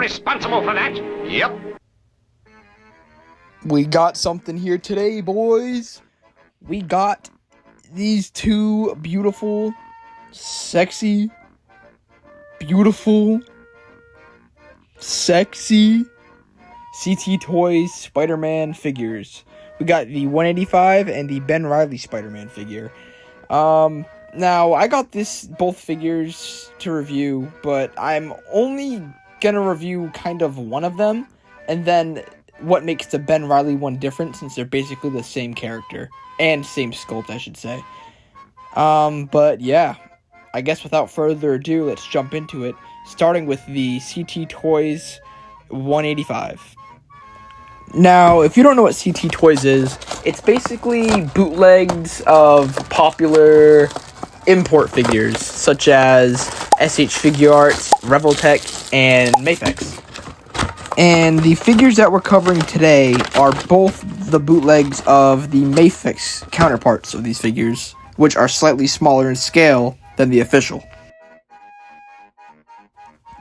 responsible for that? Yep. We got something here today, boys. We got these two beautiful, sexy, CT Toys Spider-Man figures. We got the 185 and the Ben Reilly Spider-Man figure. Now, I got both figures to review, but I'm only gonna review kind of one of them, and then what makes the Ben Reilly one different, since they're basically the same character, and same sculpt, I should say. But yeah, I guess without further ado, let's jump into it, starting with the CT Toys 185. Now, if you don't know what CT Toys is, it's basically bootlegs of popular import figures, such as SH Figure Arts, Revoltech, and Mafex. And the figures that we're covering today are both the bootlegs of the Mafex counterparts of these figures, which are slightly smaller in scale than the official.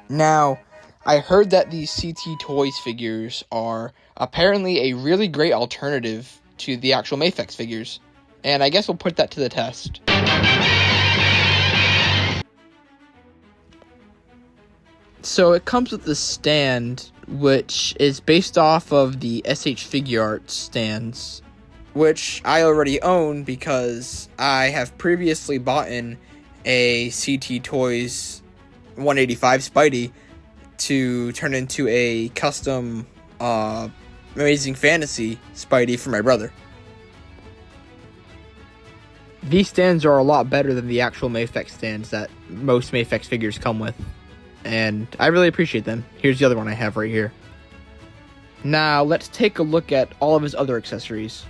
Now, I heard that these CT Toys figures are apparently a really great alternative to the actual Mafex figures, and I guess we'll put that to the test. So it comes with this stand, which is based off of the SH Figure Arts stands, which I already own because I have previously bought a CT Toys 185 Spidey to turn into a custom Amazing Fantasy Spidey for my brother. These stands are a lot better than the actual Mafex stands that most Mafex figures come with, and I really appreciate them. Here's the other one I have right here. Now, let's take a look at all of his other accessories.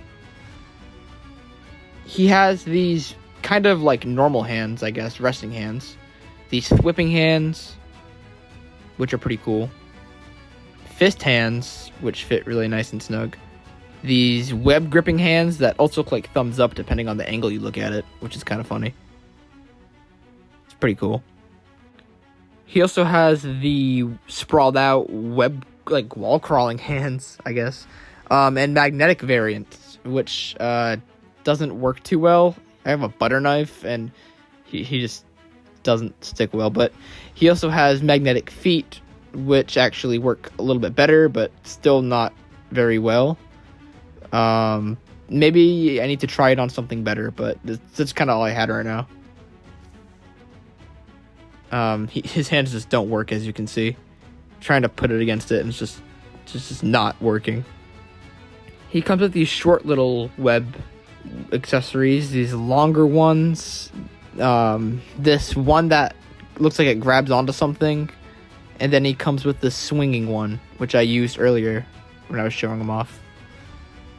He has these kind of like normal hands, I guess, resting hands. These whipping hands, which are pretty cool. Fist hands, which fit really nice and snug. These web gripping hands that also look like thumbs up depending on the angle you look at it, which is kind of funny. It's pretty cool. He also has the sprawled out web, like wall crawling hands, I guess. And magnetic variants, which doesn't work too well. I have a butter knife and he just doesn't stick well, but he also has magnetic feet, which actually work a little bit better, but still not very well. Maybe I need to try it on something better, but that's kind of all I had right now. His hands just don't work, as you can see. Trying to put it against it, and it's just not working. He comes with these short little web accessories, these longer ones. This one that looks like it grabs onto something, and then he comes with this swinging one, which I used earlier when I was showing him off.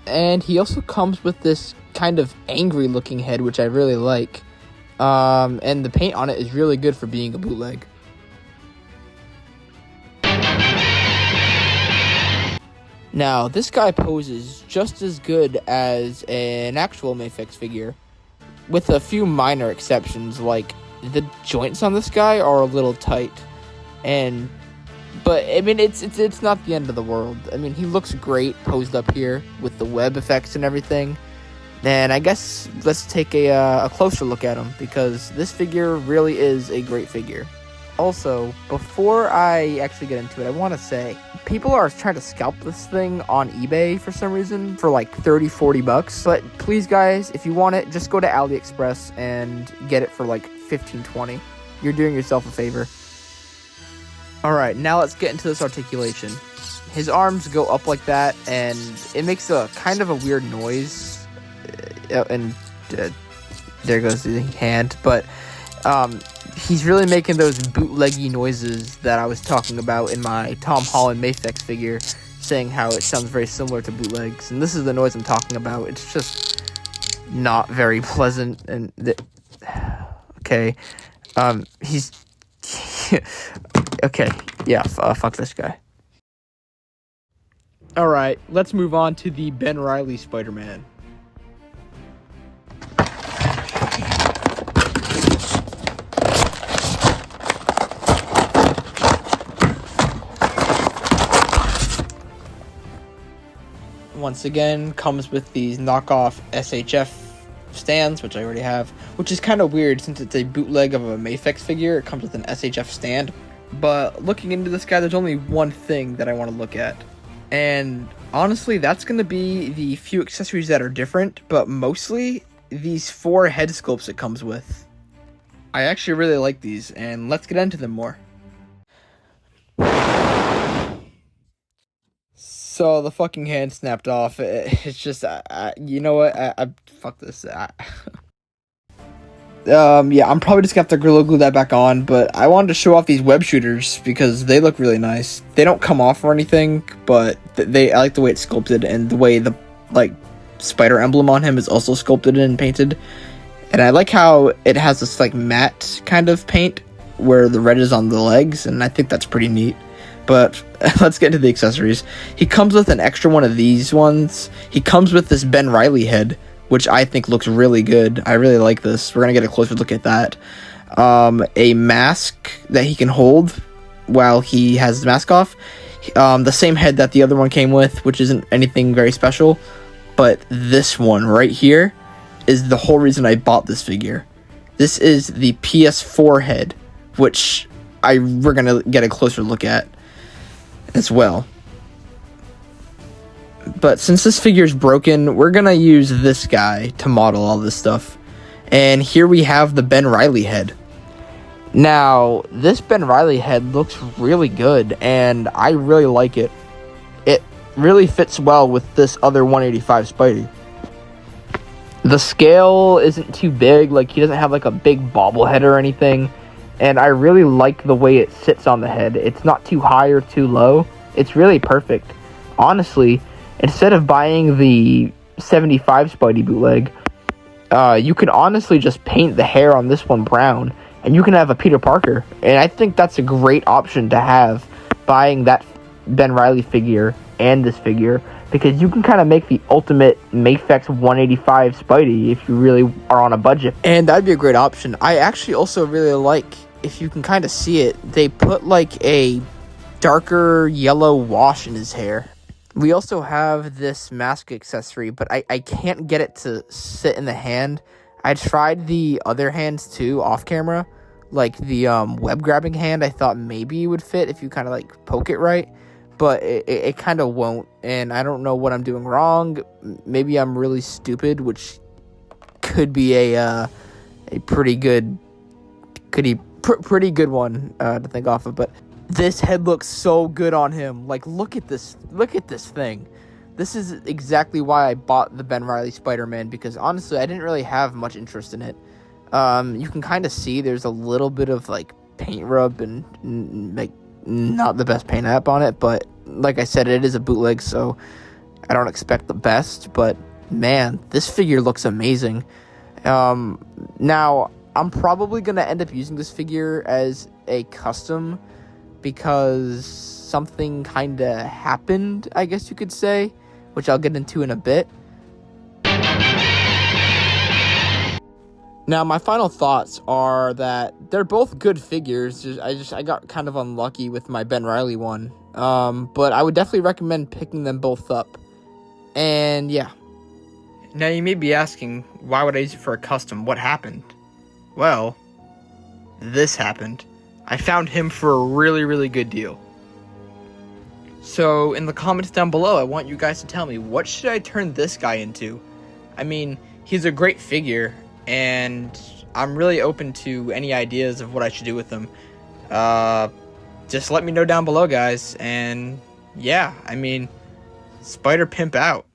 And he also comes with this kind of angry looking head, which I really like. And the paint on it is really good for being a bootleg. Now, this guy poses just as good as an actual Mafex figure, with a few minor exceptions, like the joints on this guy are a little tight, but I mean it's not the end of the world. I mean, he looks great posed up here with the web effects and everything. And I guess let's take a closer look at him, because this figure really is a great figure. Also, before I actually get into it, I want to say, people are trying to scalp this thing on eBay for some reason for like $30-$40. But please guys, if you want it, just go to AliExpress and get it for like $15-$20. You're doing yourself a favor. Alright, now let's get into this articulation. His arms go up like that, and it makes a kind of a weird noise. There goes the hand, but he's really making those bootleggy noises that I was talking about in my Tom Holland Mafex figure, saying how it sounds very similar to bootlegs, and this is the noise I'm talking about. It's just not very pleasant, and okay, he's okay, yeah, fuck this guy. Alright, let's move on to the Ben Reilly Spider-Man. once again, comes with these knockoff SHF stands, which I already have, which is kind of weird since it's a bootleg of a Mafex figure. It comes with an SHF stand. But looking into this guy, there's only one thing that I want to look at. And honestly, that's going to be the few accessories that are different, but mostly these 4 head sculpts it comes with. I actually really like these, and let's get into them more. So the fucking hand snapped off. It's just, you know what? Fuck this. Yeah, I'm probably just gonna have to Gorilla Glue that back on, but I wanted to show off these web shooters because they look really nice. They don't come off or anything, but I like the way it's sculpted and the way the, like, spider emblem on him is also sculpted and painted. And I like how it has this, like, matte kind of paint where the red is on the legs, and I think that's pretty neat. But let's get into the accessories. He comes with an extra one of these ones. He comes with this Ben Reilly head, which I think looks really good. I really like this. We're going to get a closer look at that. A mask that he can hold while he has his mask off. The same head that the other one came with, which isn't anything very special. But this one right here is the whole reason I bought this figure. This is the PS4 head, which we're going to get a closer look at as well. But since this figure is broken, we're going to use this guy to model all this stuff. And here we have the Ben Reilly head. Now, this Ben Reilly head looks really good, and I really like it. It really fits well with this other 185 Spidey. The scale isn't too big, like he doesn't have like a big bobblehead or anything. And I really like the way it sits on the head. It's not too high or too low. It's really perfect. Honestly, instead of buying the 75 Spidey bootleg, you can honestly just paint the hair on this one brown, and you can have a Peter Parker. And I think that's a great option to have, buying that Ben Reilly figure and this figure, because you can kind of make the ultimate Mafex 185 Spidey if you really are on a budget. And that'd be a great option. I actually also really like, if you can kind of see it, they put like a darker yellow wash in his hair. We also have this mask accessory, but I can't get it to sit in the hand. I tried the other hands too off camera, like the web grabbing hand. I thought maybe it would fit if you kind of like poke it right, but it kind of won't, and I don't know what I'm doing wrong. Maybe I'm really stupid, which could be a pretty good one to think off of. But this head looks so good on him. Like, look at this thing. This is exactly why I bought the Ben Reilly Spider-Man, because honestly I didn't really have much interest in it. You can kind of see there's a little bit of like paint rub and like not the best paint app on it, but like I said, it is a bootleg, so I don't expect the best. But man, this figure looks amazing. Now I'm probably gonna end up using this figure as a custom, because something kind of happened, I guess you could say, which I'll get into in a bit. Now, my final thoughts are that they're both good figures. I got kind of unlucky with my Ben Reilly one, but I would definitely recommend picking them both up. And yeah. Now, you may be asking, why would I use it for a custom? What happened? Well, this happened. I found him for a really, really good deal. So, in the comments down below, I want you guys to tell me, what should I turn this guy into? I mean, he's a great figure, and I'm really open to any ideas of what I should do with him. Just let me know down below, guys. And yeah, I mean, Spider Pimp out.